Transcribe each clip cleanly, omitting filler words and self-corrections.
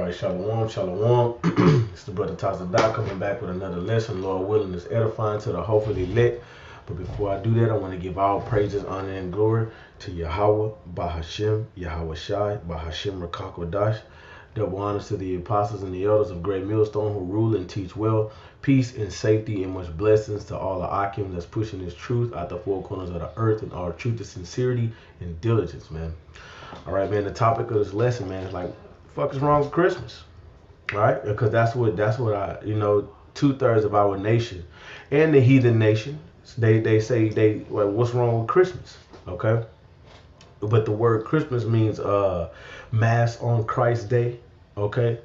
right, shalom, shalom. It's the brother Tazadar coming back with another lesson. Lord willing, is edifying to the hopefully lit. But before I do that, I want to give all praises, honor, and glory to Yahweh, Bahashem, Yahweh Shai, Bahashem Rakakwadash. Double honors to the apostles and the elders of Great Millstone who rule and teach well. Peace and safety and much blessings to all the Akim that's pushing this truth out the four corners of the earth, and all truth is sincerity and diligence, man. All right, man. The topic of this lesson, man, is like, fuck is wrong with Christmas, right? Because that's what 2/3 of our nation and the heathen nation, they say well, what's wrong with Christmas, okay? But the word Christmas means mass on Christ's day, okay?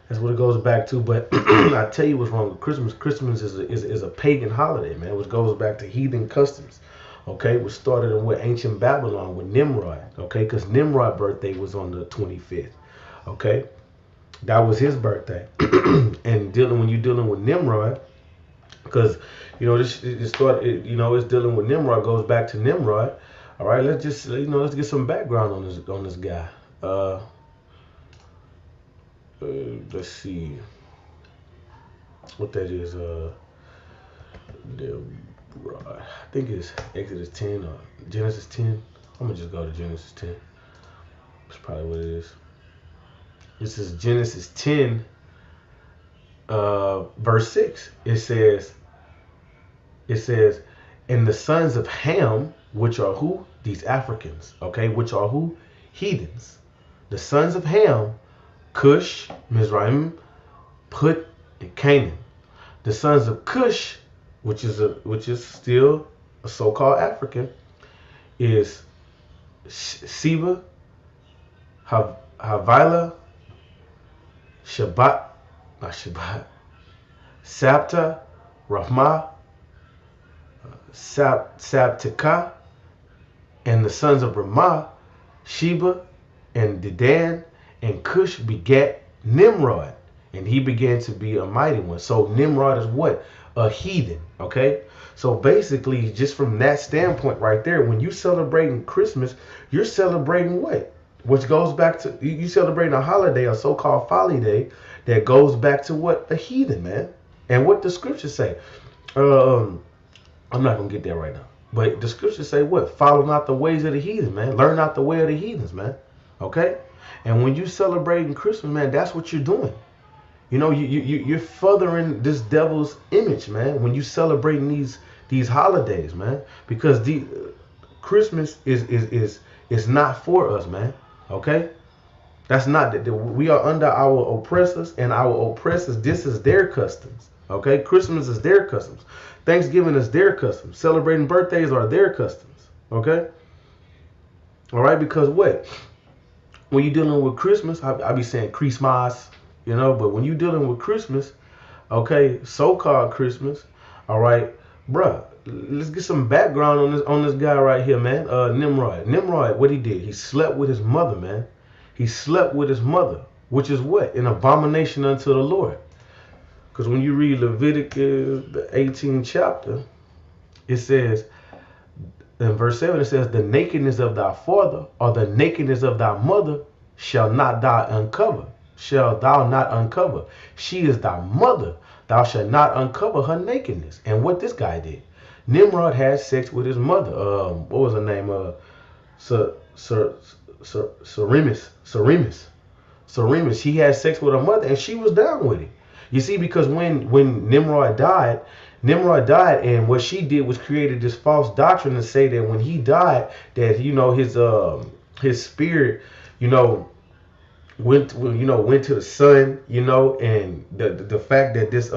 That's what it goes back to. But I tell you what's wrong with Christmas. Christmas is a pagan holiday, man, which goes back to heathen customs. Okay, which started in ancient Babylon with Nimrod. Okay, because Nimrod's birthday was on the 25th. Okay, that was his birthday. And when you're dealing with Nimrod, because it's dealing with Nimrod, goes back to Nimrod. All right, let's get some background on this guy. Let's see what that is. I think it's Exodus 10 or Genesis 10. I'm gonna just go to Genesis 10. That's probably what it is. This is Genesis 10, verse 6. It says, and the sons of Ham, which are who? These Africans, okay, which are who? Heathens. The sons of Ham, Cush, Mizraim, Put, and Canaan. The sons of Cush, which is still a so-called African, is Seba, Havilah, Sabta, Rahmah, Sabteka, and the sons of Ramah, Sheba, and Dedan, and Cush begat Nimrod, and he began to be a mighty one. So Nimrod is what? A heathen, okay? So basically, just from that standpoint right there, when you celebrating Christmas, you're celebrating what? Which goes back to, you celebrating a holiday, a so-called folly day, that goes back to what? A heathen, man. And what the scriptures say. I'm not going to get there right now. But the scriptures say what? Follow not the ways of the heathen, man. Learn not the way of the heathens, man. Okay? And when you celebrating Christmas, man, that's what you're doing. You're furthering this devil's image, man, when you celebrating these holidays, man, because Christmas is not for us, man. Okay, that's not we are under our oppressors, and our oppressors, this is their customs. Okay, Christmas is their customs, Thanksgiving is their customs, celebrating birthdays are their customs. Okay, all right, because what? When you're dealing with Christmas, I be saying Christmas. But when you dealing with Christmas, okay, so-called Christmas, all right, bruh, let's get some background on this guy right here, man. Nimrod, what he did, he slept with his mother, man. He slept with his mother, which is what? An abomination unto the Lord. Because when you read Leviticus, the 18th chapter, it says, in verse 7, it says, the nakedness of thy father or the nakedness of thy mother shall not thou uncover. Shall thou not uncover? She is thy mother. Thou shalt not uncover her nakedness. And what this guy did, Nimrod had sex with his mother. What was her name? Seremis. He had sex with her mother, and she was down with it. You see, because when Nimrod died, and what she did was created this false doctrine to say that when he died, that his spirit, went to the sun, and the fact that this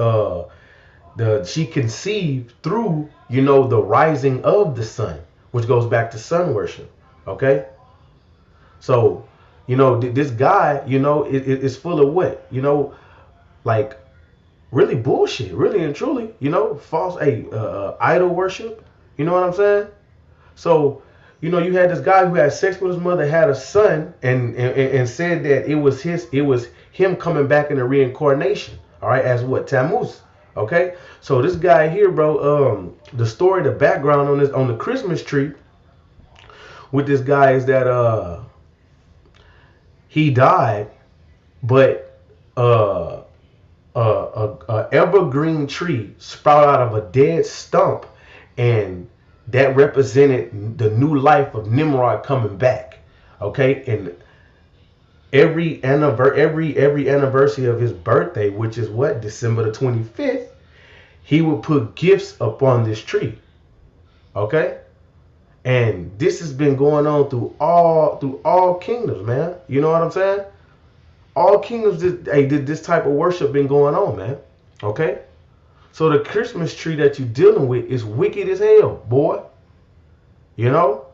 she conceived through the rising of the sun, which goes back to sun worship. Okay, so this guy is full of what, like really bullshit, really and truly, false idol worship. You know what I'm saying? So you had this guy who had sex with his mother, had a son, and said that it was him coming back in the reincarnation. All right, as what? Tammuz. Okay, so this guy here, bro, the story, the background on the Christmas tree with this guy is that he died, but uh, a evergreen tree sprout out of a dead stump, and that represented the new life of Nimrod coming back. Okay, and every anniversary of his birthday, which is what, December the 25th, he would put gifts upon this tree. Okay, and this has been going on through all kingdoms, man. You know what I'm saying? All kingdoms did this type of worship been going on, man. Okay? So the Christmas tree that you're dealing with is wicked as hell, boy. You know?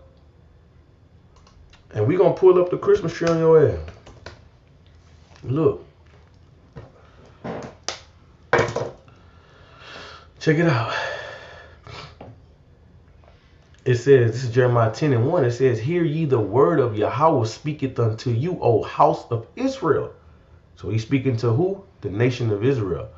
And we gonna pull up the Christmas tree on your ass. Look. Check it out. It says, this is Jeremiah 10:1. It says, hear ye the word of Yahweh speaketh unto you, O house of Israel. So he's speaking to who? The nation of Israel.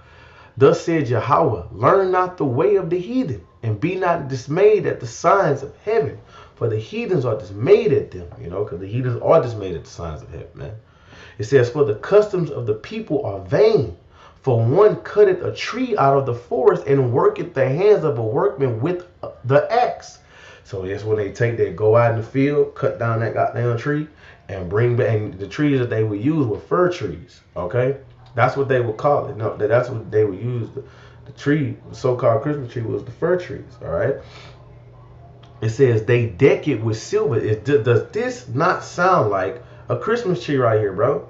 Thus said Yahweh, learn not the way of the heathen, and be not dismayed at the signs of heaven. For the heathens are dismayed at them, you know, because the heathens are dismayed at the signs of heaven, man. It says, for the customs of the people are vain. For one cutteth a tree out of the forest, and worketh the hands of a workman with the axe. So that's when they go out in the field, cut down that goddamn tree, and bring back. And the trees that they would use were fir trees. Okay, that's what they would call it. No, that's what they would use. The tree, the so-called Christmas tree, was the fir trees. All right. It says they deck it with silver. Does this not sound like a Christmas tree right here, bro?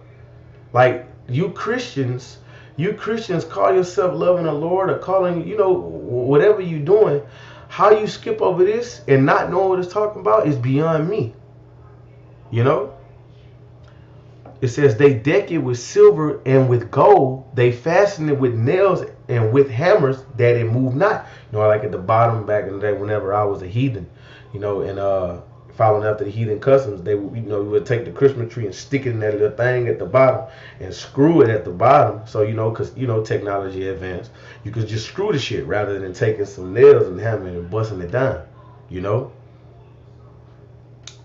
Like you Christians call yourself loving the Lord, or calling, you know, whatever you're doing. How you skip over this and not know what it's talking about is beyond me. You know? It says they deck it with silver and with gold. They fasten it with nails and with hammers that it move not. You know, like at the bottom back in the day, whenever I was a heathen, you know, and following after the heathen customs, they would, you know, we would take the Christmas tree and stick it in that little thing at the bottom and screw it at the bottom. So, you know, because, you know, technology advanced, you could just screw the shit rather than taking some nails and hammering and busting it down, you know.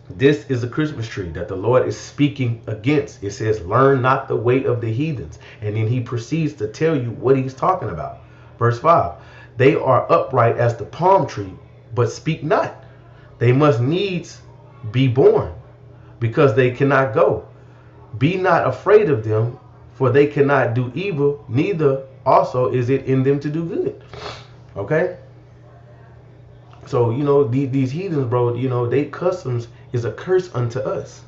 This is a Christmas tree that the Lord is speaking against. It says, learn not the way of the heathens. And then he proceeds to tell you what he's talking about. Verse 5, they are upright as the palm tree, but speak not. They must needs be born, because they cannot go. Be not afraid of them, for they cannot do evil, neither also is it in them to do good. Okay? So, you know, these heathens, bro, you know, they customs is a curse unto us.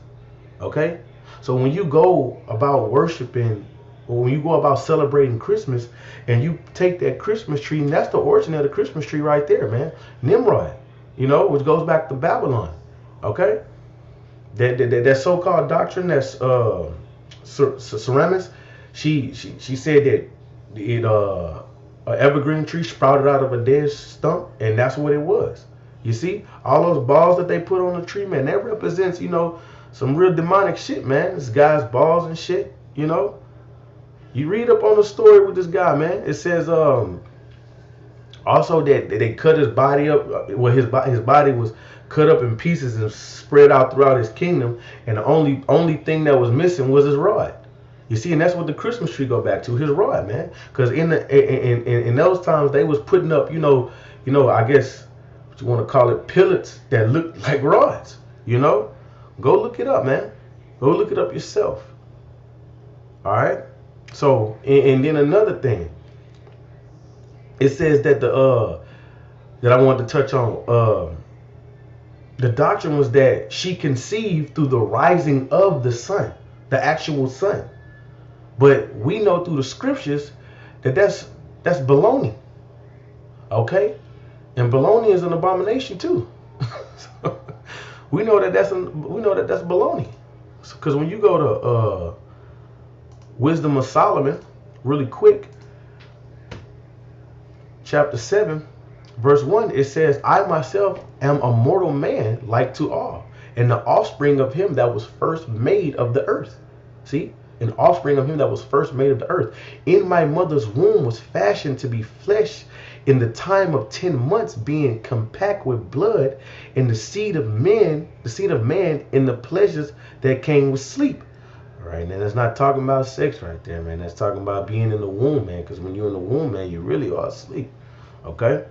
Okay? So when you go about worshiping, or when you go about celebrating Christmas, and you take that Christmas tree, and that's the origin of the Christmas tree right there, man. Nimrod. You know, which goes back to Babylon. Okay? That so-called doctrine that's Ceramics, she said that it an evergreen tree sprouted out of a dead stump, and that's what it was. You see, all those balls that they put on the tree, man, that represents, you know, some real demonic shit, man. This guy's balls and shit, you know. You read up on the story with this guy, man. It says also that they cut his body up. Well, his body was cut up in pieces and spread out throughout his kingdom, and the only thing that was missing was his rod. You see, and that's what the Christmas tree go back to, his rod, man. Because in those times they was putting up, you know, I guess what you want to call it, pillets that looked like rods. You know, go look it up, man. Go look it up yourself. All right. So, and then another thing. It says that that I wanted to touch on. The doctrine was that she conceived through the rising of the sun, the actual sun. But we know through the scriptures that that's baloney. Okay, and baloney is an abomination too. So we know that that's baloney. Because when you go to Wisdom of Solomon, really quick. Chapter 7, verse 1, it says, I myself am a mortal man like to all, and the offspring of him that was first made of the earth. See? An offspring of him that was first made of the earth. In my mother's womb was fashioned to be flesh in the time of 10 months, being compact with blood, and the seed of man in the pleasures that came with sleep. All right? And that's not talking about sex right there, man. That's talking about being in the womb, man. Because when you're in the womb, man, you really are asleep. Okay?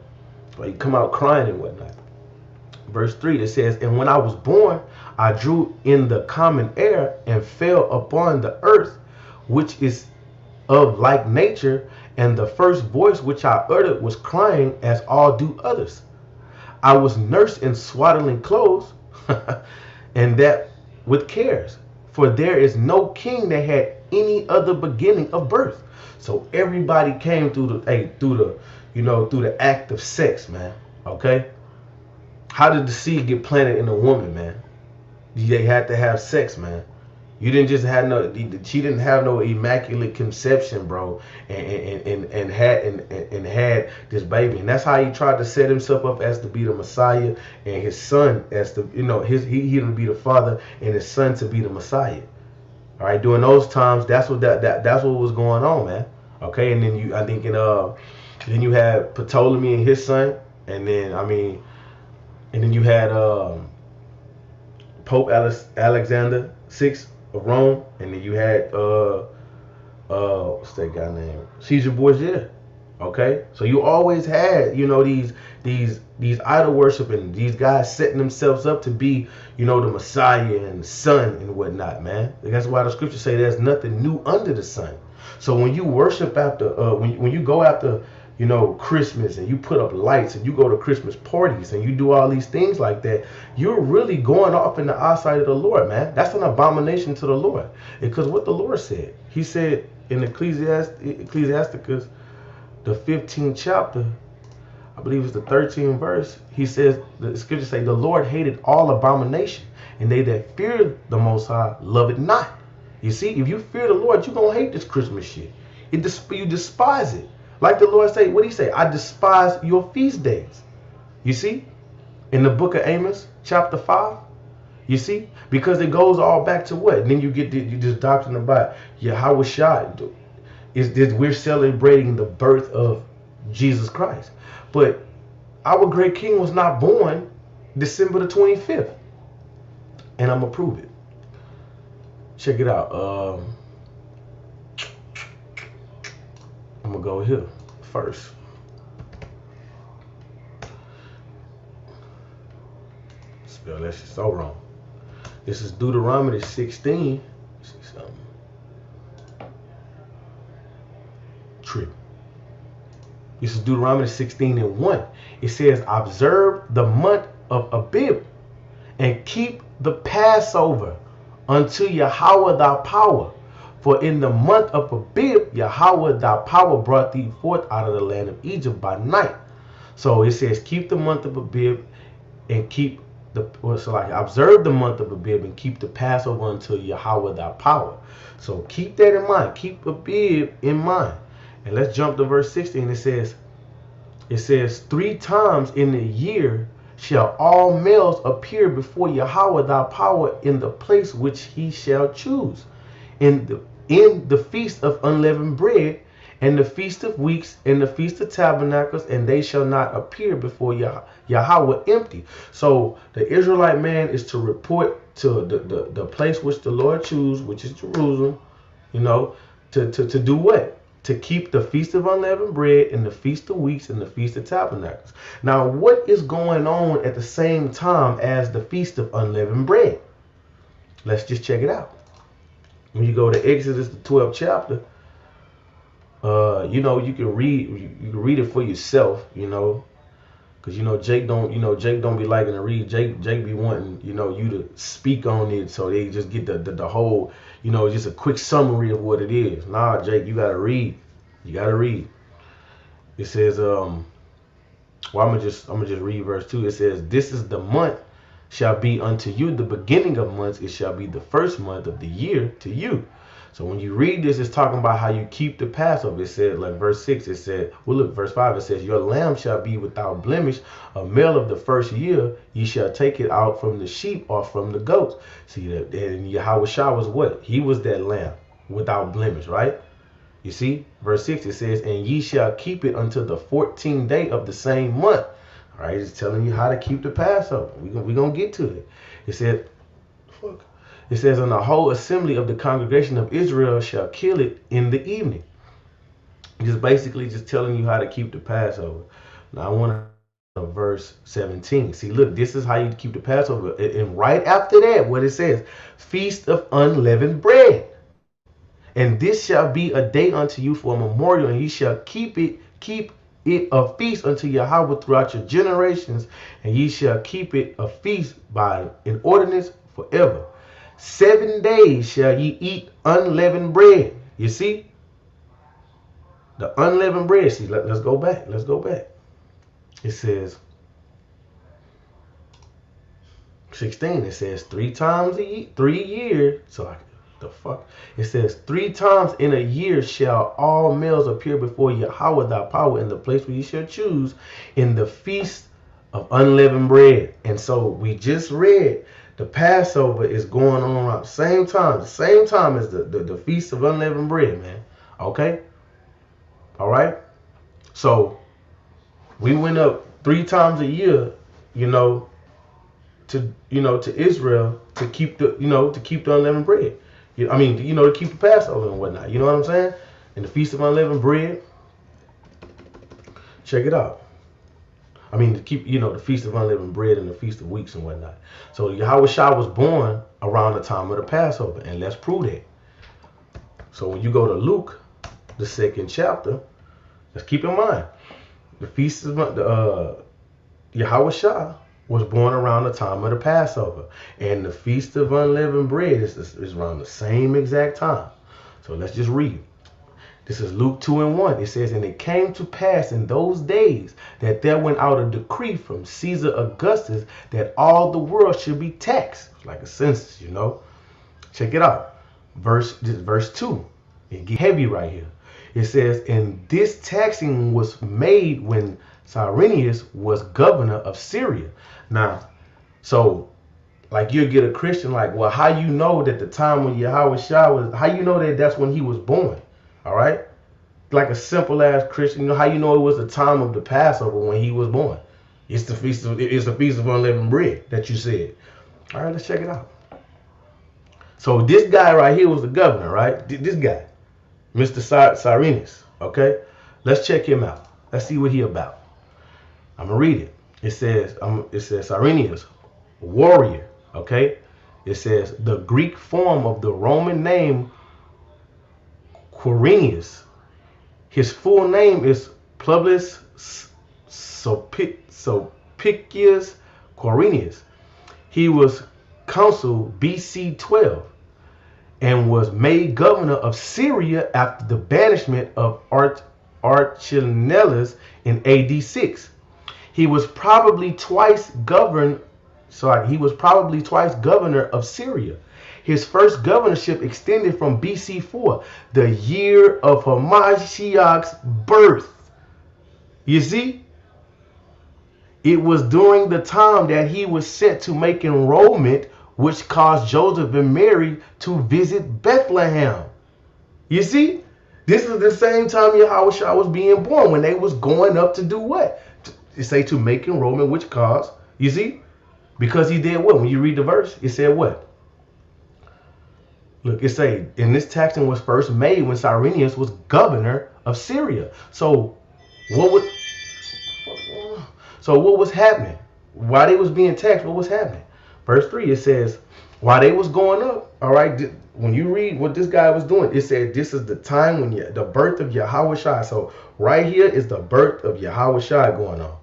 But you come out crying and whatnot. Verse 3, it says, and when I was born, I drew in the common air and fell upon the earth, which is of like nature, and the first voice which I uttered was crying, as all do others. I was nursed in swaddling clothes, and that with cares, for there is no king that had any other beginning of birth. So everybody came through the act of sex, man. Okay? How did the seed get planted in a woman, man? They had to have sex, man. You didn't just have she didn't have no immaculate conception, bro, and had this baby. And that's how he tried to set himself up as to be the Messiah, and his son as to, he to be the father, and his son to be the Messiah. All right, during those times, that's what that's what was going on, man. Okay, and then then you had Ptolemy and his son, and then you had Pope Alexander VI of Rome, and then you had what's that guy name? Caesar Borgia. Okay, so you always had these idol worshiping, these guys setting themselves up to be the Messiah and the Son and whatnot, man. That's why the scriptures say there's nothing new under the sun. So when you worship after when you go after Christmas, and you put up lights, and you go to Christmas parties, and you do all these things like that, you're really going off in the eyesight of the Lord, man. That's an abomination to the Lord. Because what the Lord said, he said in Ecclesiasticus, the 15th chapter, I believe it's the 13th verse, he says, the scriptures say, the Lord hated all abomination, and they that fear the Most High love it not. You see, if you fear the Lord, you're going to hate this Christmas shit. You despise it. Like the Lord say, what did he say? I despise your feast days. You see? In the book of Amos, chapter 5. You see? Because it goes all back to what? And then you get this doctrine about Yahweh Shai. We're celebrating the birth of Jesus Christ. But our great king was not born December the 25th. And I'm going to prove it. Check it out. I'm going to go here first. Spell that shit so wrong. This is Deuteronomy 16. Let's see something. True. This is Deuteronomy 16:1. It says, observe the month of Abib and keep the Passover unto Yahweh thy power. For in the month of Abib, Yahweh thy power brought thee forth out of the land of Egypt by night. So it says, keep the month of Abib and observe the month of Abib and keep the Passover until Yahweh thy power. So keep that in mind. Keep Abib in mind. And let's jump to verse 16. It says, 3 times in the year shall all males appear before Yahweh thy power in the place which he shall choose. In the feast of unleavened bread, and the feast of weeks, and the feast of tabernacles, and they shall not appear before Yahweh empty. So the Israelite man is to report to the place which the Lord choose, which is Jerusalem, to do what? To keep the feast of unleavened bread, and the feast of weeks, and the feast of tabernacles. Now, what is going on at the same time as the feast of unleavened bread? Let's just check it out. When you go to Exodus, the 12th chapter, you can read it for yourself, because Jake don't be liking to read. Jake be wanting you to speak on it, so they just get the whole, just a quick summary of what it is. Nah, Jake, you gotta read. It says, I'm gonna just read verse 2. It says, this is the month shall be unto you the beginning of months. It shall be the first month of the year to you. So when you read this, it's talking about how you keep the Passover. It said, like verse 6, it said, verse 5, it says, your lamb shall be without blemish, a male of the first year. Ye shall take it out from the sheep or from the goats. See that? And Yahweh Shai was what? He was that lamb without blemish, right? You see, verse 6, it says, and ye shall keep it until the 14th day of the same month. All right, it's telling you how to keep the Passover. We're going to get to it. It said, It says, and the whole assembly of the congregation of Israel shall kill it in the evening. Just basically just telling you how to keep the Passover. Now I want to verse 17. See, look, this is how you keep the Passover. And right after that, what it says, feast of unleavened bread. And this shall be a day unto you for a memorial, and ye shall keep it a feast unto Yahweh throughout your generations, and ye shall keep it a feast by an ordinance forever. 7 days shall ye eat unleavened bread. You see? The unleavened bread. See, let's go back. Let's go back. It says 16. It says 3 times a year, 3 years. So the fuck? It says 3 times in a year shall all males appear before Yahweh thy power in the place where you shall choose in the feast of unleavened bread. And so we just read the Passover is going on around the same time as the feast of unleavened bread, man. Okay? All right? So we went up 3 times a year, to Israel to keep the unleavened bread. To keep the Passover and whatnot. You know what I'm saying? And the Feast of Unleavened Bread. Check it out. To keep, the Feast of Unleavened Bread and the Feast of Weeks and whatnot. So Yahweh Shah was born around the time of the Passover. And let's prove that. So when you go to Luke, the 2nd chapter, let's keep in mind, the Feast of Yahweh Shah was born around the time of the Passover. And the Feast of Unleavened Bread is around the same exact time. So let's just read. This is Luke 2:1. It says, and it came to pass in those days that there went out a decree from Caesar Augustus that all the world should be taxed. Like a census, Check it out. Verse 2. It gets heavy right here. It says, and this taxing was made when Cyrenius was governor of Syria. Now, so like you'll get a Christian like, well, how you know that the time when Yahweh Shah was, how you know that that's when he was born? All right? Like a simple ass Christian, how you know it was the time of the Passover when he was born? It's the feast of unleavened bread that you said. All right, let's check it out. So this guy right here was the governor, right? This guy, Mr. Cyrenius. Okay, let's check him out. Let's see what he about. I'm gonna read it. It says Cyrenius, warrior. Okay, it says the Greek form of the Roman name Quirinius. His full name is Publius Sulpicius Quirinius. He was consul BC 12 and was made governor of Syria after the banishment of Archelaus in AD 6. He was probably twice governor of Syria. His first governorship extended from BC 4, the year of Hamashiach's birth. You see? It was during the time that he was sent to make enrollment, which caused Joseph and Mary to visit Bethlehem. You see? This is the same time Yahweh Shah was being born, when they was going up to do what? To make enrollment, which caused, you see? Because he did what? When you read the verse, it said what? Look, it say, and this taxing was first made when Cyrenius was governor of Syria. So what was happening? While they was being taxed, what was happening? Verse 3, it says, while they was going up, all right, when you read what this guy was doing, it said this is the time when the birth of Yahweh Shah. So right here is the birth of Yahweh Shah going on.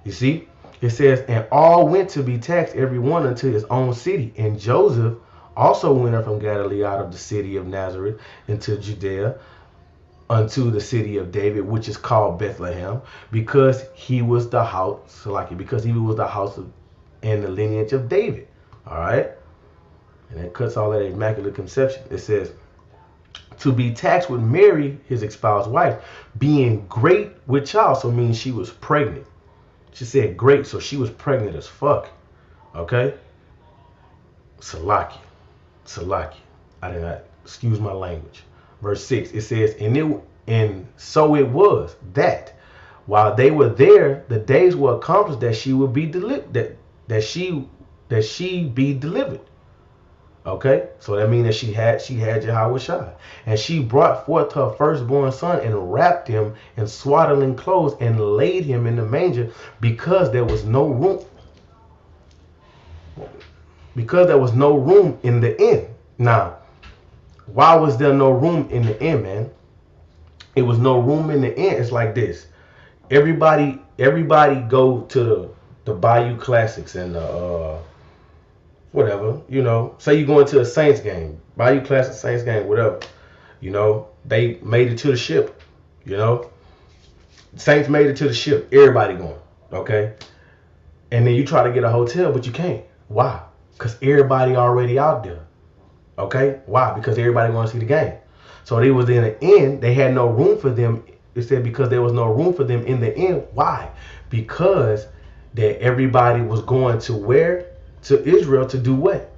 You see? It says, and all went to be taxed, every one unto his own city. And Joseph also went up from Galilee out of the city of Nazareth into Judea unto the city of David, which is called Bethlehem, because he was the house, because he was the house of and the lineage of David. All right? And it cuts all that immaculate conception. It says, to be taxed with Mary, his espoused wife, being great with child. So it means she was pregnant. She said great, so she was pregnant as fuck. Okay? Salaki. I did not, excuse my language. Verse 6, it says, and so it was that while they were there, the days were accomplished that she would be delivered, that she be delivered. Okay, so that means that she had Yahushua, and she brought forth her firstborn son and wrapped him in swaddling clothes and laid him in the manger because there was no room. Because there was no room in the inn. Now, why was there no room in the inn, man? It was no room in the inn. It's like this. Everybody go to the Bayou Classics and whatever, say you're going to a Saints game, Bayou Classic Saints game, whatever, they made it to the ship, Saints made it to the ship, everybody going, okay, and then you try to get a hotel, but you can't. Why? Because everybody already out there, okay? Why? Because everybody want to see the game. So they was in an inn, they had no room for them. It said because there was no room for them in the inn. Why? Because that everybody was going to where? To Israel to do what?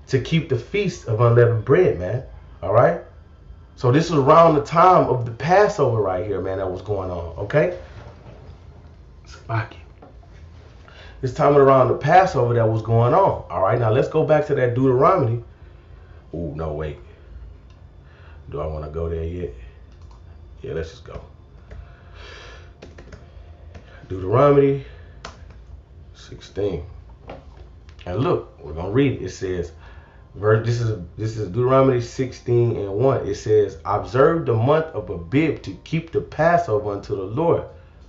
To keep the feast of unleavened bread, man. All right? So this was around the time of the Passover right here, man, that was going on, okay? This time around the Passover that was going on. All right, now let's go back to that Deuteronomy. Oh, no, wait. Do I want to go there yet? Yeah, let's just go. Deuteronomy 16. And look, we're gonna read it. It says, this is Deuteronomy 16 and 1. It says, observe the month of Abib to keep the Passover unto the Lord.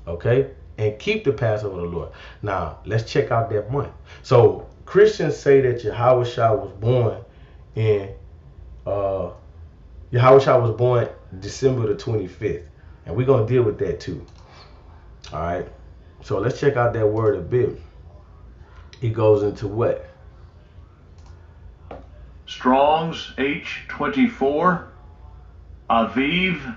Okay? And keep the Passover to the Lord. Now, let's check out that month. So Christians say that Yahushua was born in December the 25th. And we're gonna deal with that too. Alright. So let's check out that word Abib. It goes into what? Strong's H24. Aviv.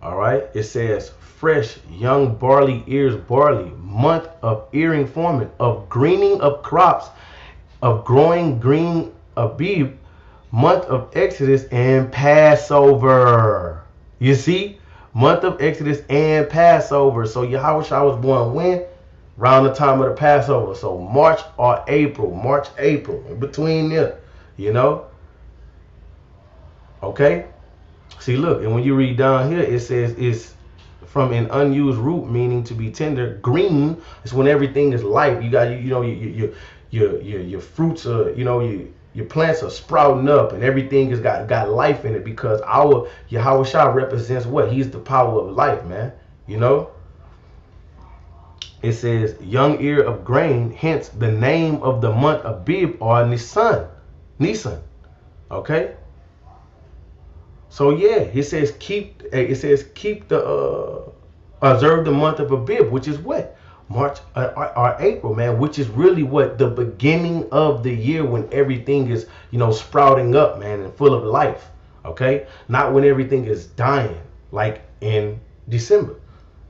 All right. It says fresh young barley ears barley, month of earing forming, of greening of crops, of growing green Abib, month of Exodus and Passover. You see? Month of Exodus and Passover. So Yahushua was born when? Around the time of the Passover. So March, April, in between there, Okay? See, look, and when you read down here, it says it's from an unused root, meaning to be tender. Green is when everything is life. You got, your fruits are, your plants are sprouting up and everything has got life in it because our Yahushua represents what? He's the power of life, man. It says young ear of grain, hence the name of the month of Abib or Nisan. Okay? So yeah, it says keep the observe the month of Abib, which is what? March or April, man, which is really what? The beginning of the year when everything is, sprouting up, man, and full of life. Okay? Not when everything is dying, like in December.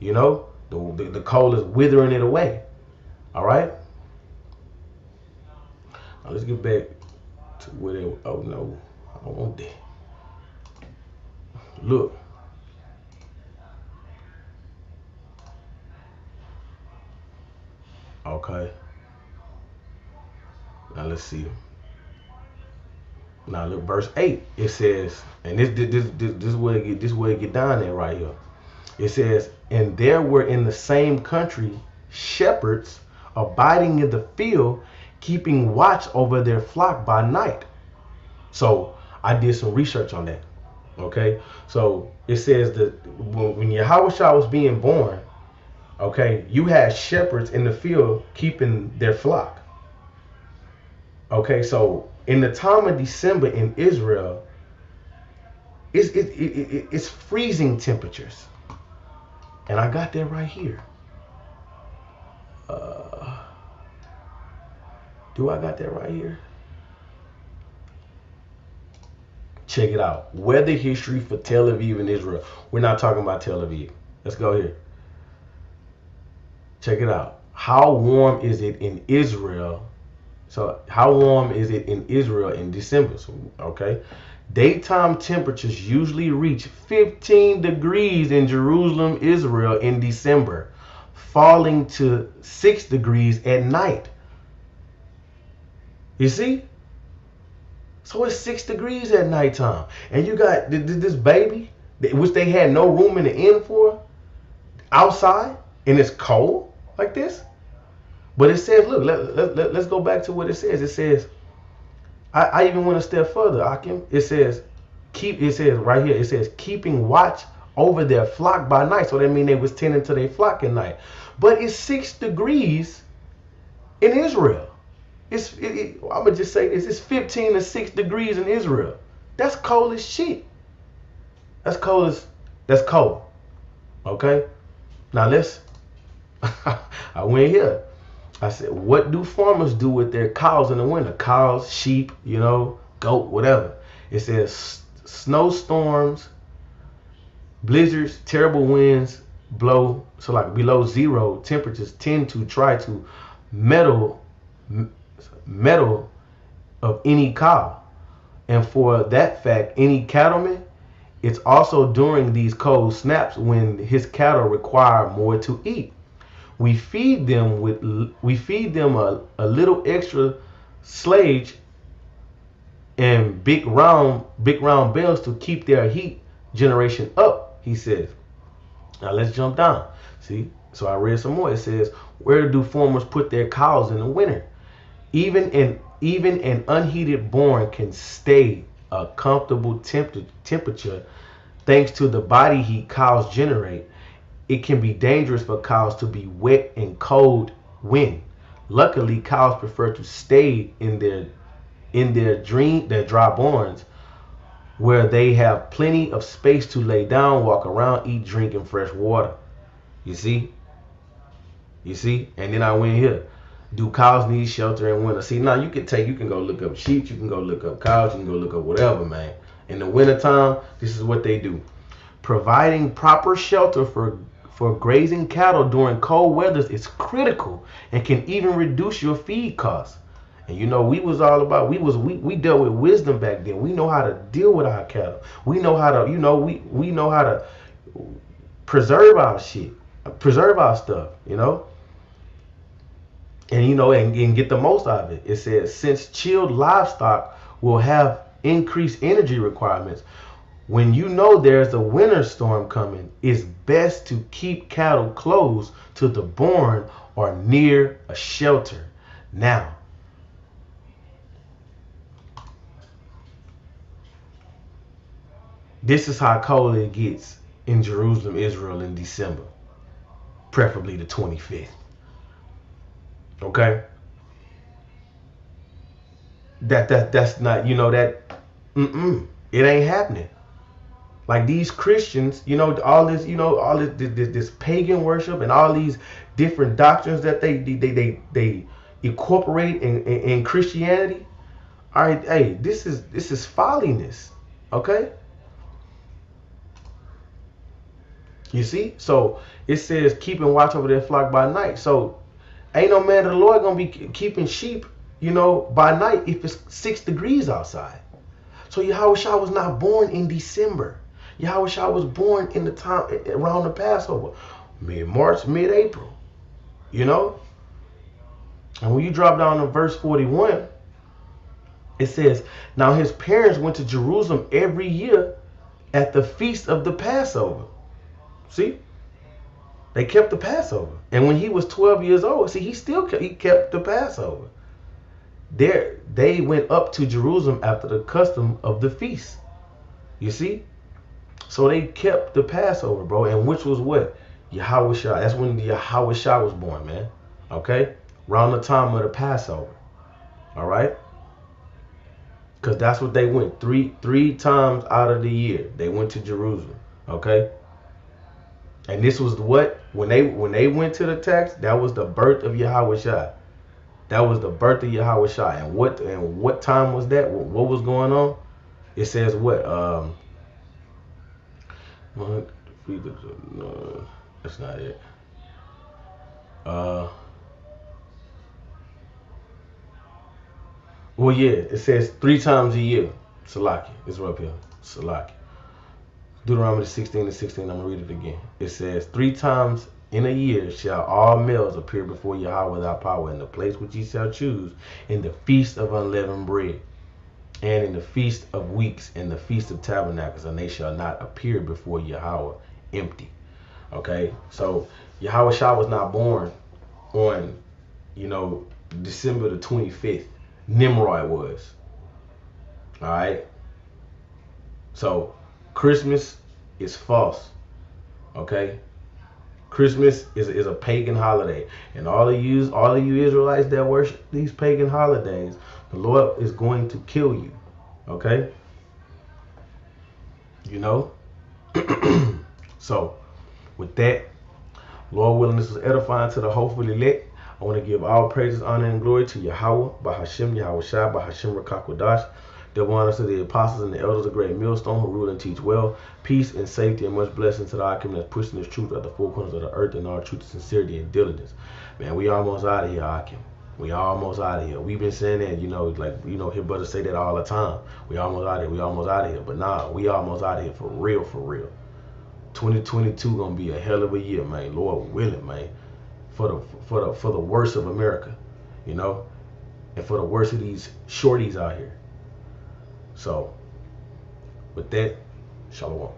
The cold is withering it away. All right? Now let's get back to where they, oh no, I don't want that. Look. Okay. Now let's see. Now look, verse 8. It says, and this is where it get down there right here. It says, and there were in the same country shepherds abiding in the field, keeping watch over their flock by night. So I did some research on that. Okay, so it says that when Yahushua was being born, okay, you had shepherds in the field keeping their flock. Okay, so in the time of December in Israel, it's freezing temperatures. And I got that right here. Do I got that right here? Check it out. Weather history for Tel Aviv and Israel. We're not talking about Tel Aviv. Let's go here. Check it out. How warm is it in Israel? So how warm is it in Israel in December? So, okay. Daytime temperatures usually reach 15 degrees in Jerusalem, Israel in December, falling to 6 degrees at night. You see? So it's 6 degrees at nighttime. And you got this baby, which they had no room in the inn for, outside, and it's cold like this. But it says, look, let's go back to what it says. It says, I even went a step further, Akim. It says, right here, it says, keeping watch over their flock by night. So that means they was tending to their flock at night. But it's 6 degrees in Israel. I'm gonna just say this: it's 15 to 6 degrees in Israel. That's cold as shit. That's cold. Okay. Now let's. I went here. I said, what do farmers do with their cows in the winter? Cows, sheep, goat, whatever. It says snowstorms, blizzards, terrible winds blow. So like below zero temperatures tend to try to metal of any cow. And for that fact, any cattleman, it's also during these cold snaps when his cattle require more to eat. We feed them a little extra slage and big round bells to keep their heat generation up, he says. Now let's jump down. See? So I read some more. It says, where do farmers put their cows in the winter? Even an unheated barn can stay a comfortable temperature thanks to the body heat cows generate. It can be dangerous for cows to be wet and cold wind. Luckily, cows prefer to stay in their dry barns where they have plenty of space to lay down, walk around, eat, drink, and fresh water. You see? And then I went here. Do cows need shelter in winter? See, now you can go look up sheep, you can go look up cows, you can go look up whatever, man. In the wintertime, this is what they do. Providing proper shelter for grazing cattle during cold weathers is critical and can even reduce your feed costs. And we was all about, we dealt with wisdom back then. We know how to deal with our cattle. We know how to, we know how to preserve our shit, preserve our stuff, and get the most out of it. It says, since chilled livestock will have increased energy requirements, when there's a winter storm coming, it's best to keep cattle close to the barn or near a shelter. Now, this is how cold it gets in Jerusalem, Israel in December, preferably the 25th. Okay? That's not, it ain't happening. Like these Christians, all this pagan worship and all these different doctrines that they incorporate in Christianity. All right, hey, this is folliness, okay? You see? So it says keeping watch over their flock by night. So ain't no man of the Lord gonna be keeping sheep, by night if it's 6 degrees outside. So Yahushua was not born in December. Yahushua was born in the time around the Passover, mid-March, mid-April. And when you drop down to verse 41, it says, now his parents went to Jerusalem every year at the feast of the Passover. See? They kept the Passover. And when he was 12 years old, see, he kept the Passover. They went up to Jerusalem after the custom of the feast. You see? So they kept the Passover, bro. And which was what? Yahushua. That's when Yahushua was born, man. Okay? Around the time of the Passover. All right? Because that's what they went. Three times out of the year. They went to Jerusalem. Okay? And this was what? When they went to the text, that was the birth of Yahushua. That was the birth of Yahushua. And what time was that? What was going on? It says what? No, that's not it. Well, yeah, it says 3 times a year. Salaki. It's right up here. Salaki. Deuteronomy 16:16. I'm going to read it again. It says 3 times in a year shall all males appear before Yahweh without power in the place which ye shall choose, in the feast of unleavened bread, and in the feast of weeks, and the feast of tabernacles, and they shall not appear before Yahweh empty. Okay, so Yahweh Shah was not born on, December the 25th. Nimrod was. All right. So Christmas is false. Okay. Christmas is a pagan holiday, and all of you Israelites that worship these pagan holidays, the Lord is going to kill you. Okay. So with that, Lord willing, this was edifying to the hopeful elect. I want to give all praises, honor, and glory to Yahweh, Bahashem, Yahweh Shai, Bahashem, Rakakwadash. Double honors to the apostles and the elders of Great Millstone who rule and teach well. Peace and safety and much blessing to the Akim that's pushing this truth at the four corners of the earth in all truth, sincerity, and diligence. Man, we almost out of here, Akim. We almost out of here. We've been saying that, hear brothers say that all the time. We almost out of here. We almost out of here. But nah, we almost out of here for real, for real. 2022 gonna be a hell of a year, man. Lord willing, man. For the worst of America, and for the worst of these shorties out here. So, with that, shalom.